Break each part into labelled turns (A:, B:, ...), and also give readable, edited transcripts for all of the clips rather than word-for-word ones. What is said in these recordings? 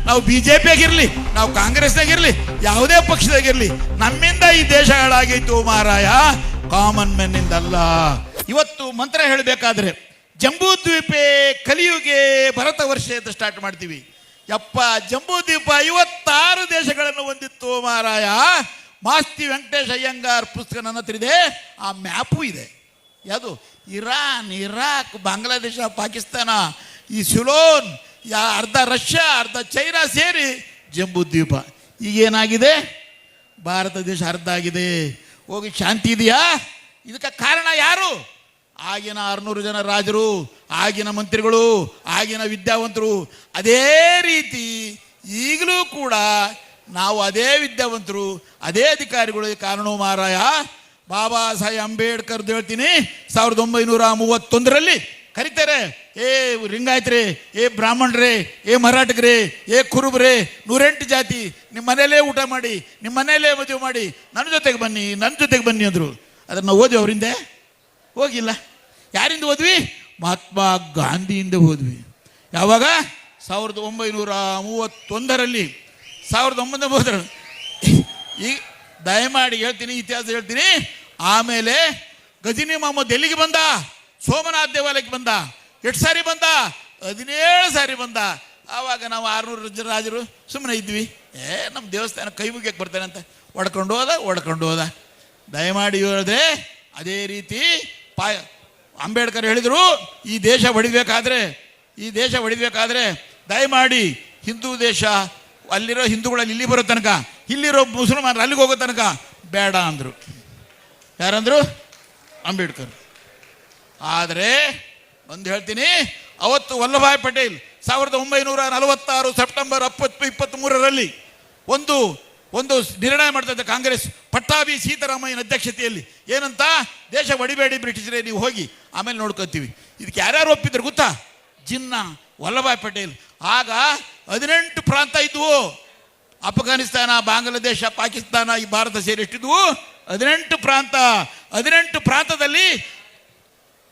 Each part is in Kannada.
A: ನಾವು BJP ಆಗಿರ್ಲಿ, ನಾವು ಕಾಂಗ್ರೆಸ್ನಾಗಿರ್ಲಿ, ಯಾವುದೇ ಪಕ್ಷದಾಗಿರ್ಲಿ, ನಮ್ಮಿಂದ ಈ ದೇಶ ಹಾಳಾಗಿತ್ತು ಮಾರಾಯ, ಕಾಮನ್ ಮ್ಯಾನ್ ಇಂದಲ್ಲ. ಇವತ್ತು ಮಂತ್ರ ಹೇಳಬೇಕಾದ್ರೆ ಜಂಬೂ ದ್ವೀಪೆ ಕಲಿಯುಗೆ ಭರತ ವರ್ಷ ಅಂತ ಸ್ಟಾರ್ಟ್ ಮಾಡ್ತೀವಿ. ಯಪ್ಪ, ಜಂಬೂ ದ್ವೀಪ 56 ದೇಶಗಳನ್ನು ಹೊಂದಿತ್ತು ಮಾರಾಯ. ಮಾಸ್ತಿ ವೆಂಕಟೇಶ್ ಅಯ್ಯಂಗಾರ್ ಪುಸ್ತಕ ನನ್ನ ಹತ್ರ ಇದೆ, ಆ ಮ್ಯಾಪು ಇದೆ. ಯಾವುದು? ಇರಾನ್, ಇರಾಕ್, ಬಾಂಗ್ಲಾದೇಶ, ಪಾಕಿಸ್ತಾನ, ಈ ಸಿಲೋನ್, ಅರ್ಧ ರಷ್ಯಾ, ಅರ್ಧ ಚೈನಾ ಸೇರಿ ಜಂಬೂ ದ್ವೀಪ. ಈಗೇನಾಗಿದೆ? ಭಾರತ ದೇಶ ಅರ್ಧ ಆಗಿದೆ. ಹೋಗಿ ಶಾಂತಿ ಇದೆಯಾ? ಇದಕ್ಕೆ ಕಾರಣ ಯಾರು? ಆಗಿನ 600 ಜನ ರಾಜರು, ಆಗಿನ ಮಂತ್ರಿಗಳು, ಆಗಿನ ವಿದ್ಯಾವಂತರು. ಅದೇ ರೀತಿ ಈಗಲೂ ಕೂಡ ನಾವು ಅದೇ ವಿದ್ಯಾವಂತರು, ಅದೇ ಅಧಿಕಾರಿಗಳು ಕಾರಣ ಮಾರಾಯ. ಬಾಬಾ ಸಾಹೇಬ್ ಅಂಬೇಡ್ಕರ್ದು ಹೇಳ್ತೀನಿ, 1931ರಲ್ಲಿ ಕರೀತಾರೆ, ಏ ಲಿಂಗಾಯತ್ರಿ, ಏ ಬ್ರಾಹ್ಮಣರೇ, ಏ ಮರಾಠಗ್ರೇ, ಏ ಕುರುಬ್ರೇ, 108 ಜಾತಿ, ನಿಮ್ಮ ಮನೆಯಲ್ಲೇ ಊಟ ಮಾಡಿ, ನಿಮ್ಮ ಮನೆಯಲ್ಲೇ ಮದುವೆ ಮಾಡಿ, ನನ್ನ ಜೊತೆಗೆ ಬನ್ನಿ, ನನ್ನ ಜೊತೆಗೆ ಬನ್ನಿ ಅಂದರು. ಅದನ್ನು ನಾವು ಓದ್ವಿ? ಅವರಿಂದ ಹೋಗಿಲ್ಲ. ಯಾರಿಂದ ಹೋದ್ವಿ? ಮಹಾತ್ಮ ಗಾಂಧಿಯಿಂದ ಹೋದ್ವಿ. ಯಾವಾಗ? 1931ರಲ್ಲಿ. 1930 ಈ ದಯಮಾಡಿ ಹೇಳ್ತೀನಿ, ಇತಿಹಾಸ ಹೇಳ್ತೀನಿ. ಆಮೇಲೆ ಗಜನಿ ಮೊಹಮ್ಮದ್ ಎಲ್ಲಿಗೆ ಬಂದ? ಸೋಮನಾಥ್ ದೇವಾಲಯಕ್ಕೆ ಬಂದ. ಎಷ್ಟು ಸಾರಿ ಬಂದ? 17 ಸಾರಿ ಬಂದ. ಆವಾಗ ನಾವು 600 ರಾಜರು ಸುಮ್ಮನೆ ಇದ್ವಿ. ನಮ್ಮ ದೇವಸ್ಥಾನ ಕೈ ಮುಗಿಯಕ್ಕೆ ಬರ್ತಾನೆ ಅಂತ ಹೊಡ್ಕೊಂಡು ಹೋದ. ದಯಮಾಡಿ ಹೇಳಿದ್ರೆ ಅದೇ ರೀತಿ ಅಂಬೇಡ್ಕರ್ ಹೇಳಿದರು, ಈ ದೇಶ ಹೊಡಿಬೇಕಾದ್ರೆ ದಯಮಾಡಿ ಹಿಂದೂ ದೇಶ ಅಲ್ಲಿರೋ ಹಿಂದೂಗಳಲ್ಲಿ ಇಲ್ಲಿ ಬರೋ ತನಕ, ಇಲ್ಲಿರೋ ಮುಸಲ್ಮಾನರು ಅಲ್ಲಿಗೆ ಹೋಗೋ ತನಕ ಬೇಡ ಅಂದರು. ಯಾರಂದ್ರು? ಅಂಬೇಡ್ಕರ್. ಆದರೆ ಒಂದು ಹೇಳ್ತೀನಿ, ಅವತ್ತು ವಲ್ಲಭಾಯ್ ಪಟೇಲ್ 1946 ಸೆಪ್ಟೆಂಬರ್ 23ರಲ್ಲಿ ಒಂದು ನಿರ್ಣಯ ಮಾಡ್ತಾ ಕಾಂಗ್ರೆಸ್, ಪಟ್ಟಾಭಿ ಸೀತಾರಾಮಯ್ಯನ ಅಧ್ಯಕ್ಷತೆಯಲ್ಲಿ. ಏನಂತ? ದೇಶ ಹೊಡಿಬೇಡಿ ಬ್ರಿಟಿಷರೇ, ನೀವು ಹೋಗಿ, ಆಮೇಲೆ ನೋಡ್ಕೊತೀವಿ. ಇದಕ್ಕೆ ಯಾರ್ಯಾರು ಒಪ್ಪಿದ್ರು ಗೊತ್ತಾ? ಜಿನ್ನಾ, ವಲ್ಲಭಾಯ್ ಪಟೇಲ್. ಆಗ 18 ಪ್ರಾಂತ ಇದ್ವು. ಅಫ್ಘಾನಿಸ್ತಾನ, ಬಾಂಗ್ಲಾದೇಶ, ಪಾಕಿಸ್ತಾನ, ಈ ಭಾರತ ಸೇರಿ ಎಷ್ಟಿದ್ವು? 18 ಪ್ರಾಂತ. 18 ಪ್ರಾಂತದಲ್ಲಿ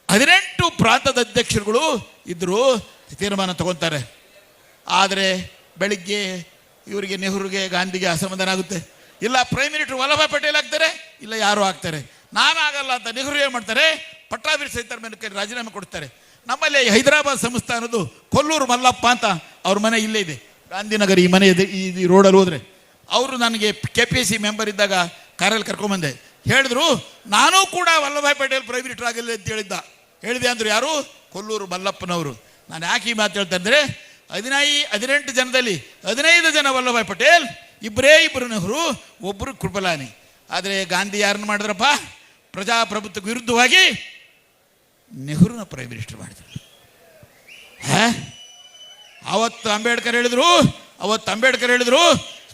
A: 18 ಪ್ರಾಂತದ ಅಧ್ಯಕ್ಷರುಗಳು ಇದ್ದರು. ತೀರ್ಮಾನ ತಗೊತಾರೆ. ಆದರೆ ಬೆಳಿಗ್ಗೆ ಇವರಿಗೆ, ನೆಹರುಗೆ, ಗಾಂಧಿಗೆ ಅಸಮಾಧಾನ ಆಗುತ್ತೆ. ಇಲ್ಲ ಪ್ರೈಮ್ ಮಿನಿಸ್ಟರ್ ವಲ್ಲಭಾಯ್ ಪಟೇಲ್ ಆಗ್ತಾರೆ, ಇಲ್ಲ ಯಾರು ಆಗ್ತಾರೆ. ನಾನು ಆಗಲ್ಲ ಅಂತ ನೆಹರು ಏನು ಮಾಡ್ತಾರೆ? ಪಟ್ಟಾಭಿ ಸೀತಾರಾಮಯ್ಯ ರಾಜೀನಾಮೆ ಕೊಡ್ತಾರೆ. ನಮ್ಮಲ್ಲಿ ಹೈದರಾಬಾದ್ ಸಂಸ್ಥಾನದ್ದು ಕೊಲ್ಲೂರು ಮಲ್ಲಪ್ಪ ಅಂತ ಅವ್ರ ಮನೆ ಇಲ್ಲೇ ಇದೆ, ಗಾಂಧಿನಗರ. ಈ ಮನೆ ಇದೆ, ಈ ರೋಡಲ್ಲಿ ಹೋದರೆ. ಅವರು ನನಗೆ KPC ಮೆಂಬರ್ ಇದ್ದಾಗ ಕಾರಲ್ಲಿ ಕರ್ಕೊಂಬಂದೆ. ಹೇಳಿದ್ರು, ನಾನೂ ಕೂಡ ವಲ್ಲಭಾಯ್ ಪಟೇಲ್ ಪ್ರೈಮ್ ಮಿನಿಸ್ಟರ್ ಆಗಿಲ್ಲ ಅಂತ ಹೇಳಿದೆ ಅಂದರು. ಯಾರು? ಕೊಲ್ಲೂರು ಮಲ್ಲಪ್ಪನವರು. ನಾನು ಯಾಕೆ ಈ ಮಾತು ಹೇಳ್ತಾ ಅಂದರೆ, 18 ಜನದಲ್ಲಿ 15 ಜನ ವಲ್ಲಭಾಯ್ ಪಟೇಲ್, ಇಬ್ಬರು ನೆಹರು, ಒಬ್ಬರು ಕೃಪಲಾನಿ. ಆದರೆ ಗಾಂಧಿ ಯಾರನ್ನು ಮಾಡಿದ್ರಪ್ಪ? ಪ್ರಜಾಪ್ರಭುತ್ವಕ್ಕೆ ವಿರುದ್ಧವಾಗಿ ನೆಹರುನ ಪ್ರೈಮ್ ಮಿನಿಸ್ಟರ್ ಮಾಡಿದ್ರು. ಅವತ್ತು ಅಂಬೇಡ್ಕರ್ ಹೇಳಿದ್ರು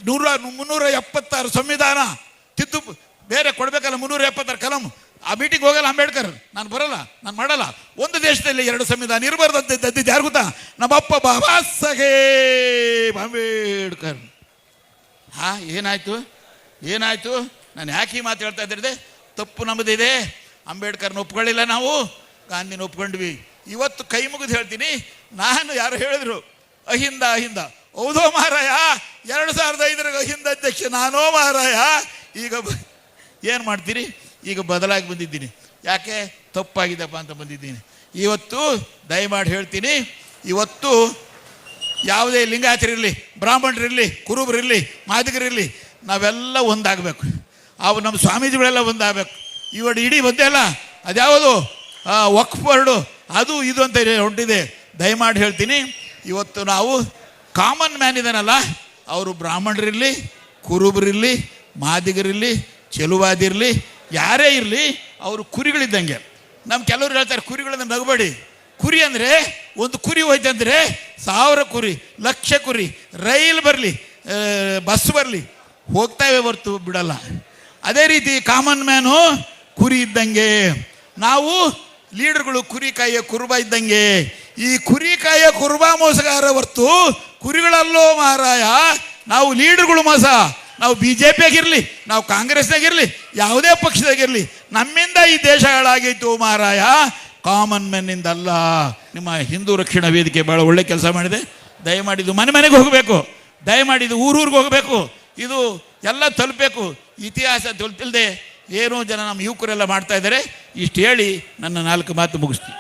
A: 376 ಸಂವಿಧಾನ ತಿದ್ದು ಬೇರೆ ಕೊಡಬೇಕಲ್ಲ, 376 ಕಲಂ. ಆ ಮೀಟಿಂಗ್ ಹೋಗಲ್ಲ ಅಂಬೇಡ್ಕರ್, ನಾನು ಬರಲ್ಲ, ನಾನು ಮಾಡಲ್ಲ. ಒಂದು ದೇಶದಲ್ಲಿ 2 ಸಂವಿಧಾನ ಇರಬಾರ್ದು ಅಂತ ಇದ್ದಿದ್ದು ಯಾರು ಗೊತ್ತಾ? ನಮ್ಮಪ್ಪ ಬಾಬಾ ಸಾಹೇಬ್ ಅಂಬೇಡ್ಕರ್. ಏನಾಯ್ತು? ನಾನು ಯಾಕೆ ಈ ಮಾತು ಹೇಳ್ತಾ ಇದ್ದೆ? ತಪ್ಪು ನಮ್ಮದಿದೆ. ಅಂಬೇಡ್ಕರ್ನ ಒಪ್ಕೊಳ್ಳಿಲ್ಲ ನಾವು, ಗಾಂಧಿನ ಒಪ್ಕೊಂಡ್ವಿ. ಇವತ್ತು ಕೈ ಮುಗಿದು ಹೇಳ್ತೀನಿ, ನಾನು ಯಾರು ಹೇಳಿದ್ರು ಅಹಿಂದ ಹೌದೋ ಮಾರಾಯ, 2005 ಅಹಿಂದ ಅಧ್ಯಕ್ಷ ನಾನೋ ಮಾರಾಯ. ಈಗ ಏನು ಮಾಡ್ತೀರಿ? ಈಗ ಬದಲಾಗಿ ಬಂದಿದ್ದೀನಿ. ಯಾಕೆ? ತಪ್ಪಾಗಿದೆಪ್ಪ ಅಂತ ಬಂದಿದ್ದೀನಿ. ಇವತ್ತು ದಯಮಾಡಿ ಹೇಳ್ತೀನಿ, ಇವತ್ತು ಯಾವುದೇ ಲಿಂಗಾಯತರಿರಲಿ, ಬ್ರಾಹ್ಮಣರಿರಲಿ, ಕುರುಬರಿರಲಿ, ಮಾದಿಗರಿರಲಿ, ನಾವೆಲ್ಲ ಒಂದಾಗಬೇಕು. ಅವು ನಮ್ಮ ಸ್ವಾಮೀಜಿಗಳೆಲ್ಲ ಒಂದಾಗಬೇಕು. ಇಡೀ ಒಂದೇ ಅಲ್ಲ, ಅದ್ಯಾವುದು ವಕ್ಫ್ ಬೋರ್ಡು, ಅದು ಇದು ಅಂತ ಹೊಂಟಿದೆ. ದಯಮಾಡಿ ಹೇಳ್ತೀನಿ, ಇವತ್ತು ನಾವು ಕಾಮನ್ ಮ್ಯಾನ್ ಇದಾನಲ್ಲ, ಅವರು ಬ್ರಾಹ್ಮಣರಿರಲಿ, ಕುರುಬರಿರಲಿ, ಮಾದಿಗರಿರಲಿ, ಚೆಲುವಾದಿರಲಿ, ಯಾರೇ ಇರಲಿ, ಅವರು ಕುರಿಗಳಿದ್ದಂಗೆ. ನಮ್ಮ ಕೆಲವರು ಹೇಳ್ತಾರೆ ಕುರಿಗಳನ್ನ ನಗಬೇಡಿ. ಕುರಿ ಅಂದರೆ ಒಂದು ಕುರಿ ಹೋಯ್ತಂದರೆ 1000 ಕುರಿ, 1,00,000 ಕುರಿ, ರೈಲ್ ಬರಲಿ, ಬಸ್ ಬರಲಿ, ಹೋಗ್ತಾವೆ ಹೊರ್ತು ಬಿಡಲ್ಲ. ಅದೇ ರೀತಿ ಕಾಮನ್ ಮ್ಯಾನು ಕುರಿ ಇದ್ದಂಗೆ. ನಾವು ಲೀಡರ್ಗಳು ಕುರಿ ಕಾಯೋ ಕುರುಬ ಇದ್ದಂಗೆ. ಈ ಕುರಿ ಕಾಯೋ ಕುರುಬ ಮೋಸಗಾರ ಹೊರ್ತು ಕುರಿಗಳಲ್ಲೋ ಮಾರಾಯ. ನಾವು ಲೀಡರ್ಗಳು ಮೋಸ. ನಾವು BJP ಆಗಿರಲಿ, ನಾವು ಕಾಂಗ್ರೆಸ್ನಾಗಿರಲಿ, ಯಾವುದೇ ಪಕ್ಷದಾಗಿರಲಿ, ನಮ್ಮಿಂದ ಈ ದೇಶ ಹಾಳಾಗಿತ್ತು ಮಾರಾಯ, ಕಾಮನ್ ಮ್ಯಾನ್ನಿಂದ ಅಲ್ಲ. ನಿಮ್ಮ ಹಿಂದೂ ರಕ್ಷಣಾ ವೇದಿಕೆ ಭಾಳ ಒಳ್ಳೆ ಕೆಲಸ ಮಾಡಿದೆ. ದಯಮಾಡಿದ್ದು ಮನೆಗೆ ಹೋಗಬೇಕು. ದಯಮಾಡಿ ಇದು ಊರೂರಿಗೆ ಹೋಗಬೇಕು, ಇದು ಎಲ್ಲ ತಲುಪಬೇಕು. ಇತಿಹಾಸ ತಿಳಿದೆ ಏನೋ ಜನ ನಮ್ಮ ಯುವಕರೆಲ್ಲ ಮಾಡ್ತಾ ಇದ್ದಾರೆ. ಇಷ್ಟು ಹೇಳಿ ನನ್ನ 4 ಮಾತು ಮುಗಿಸ್ತೀನಿ.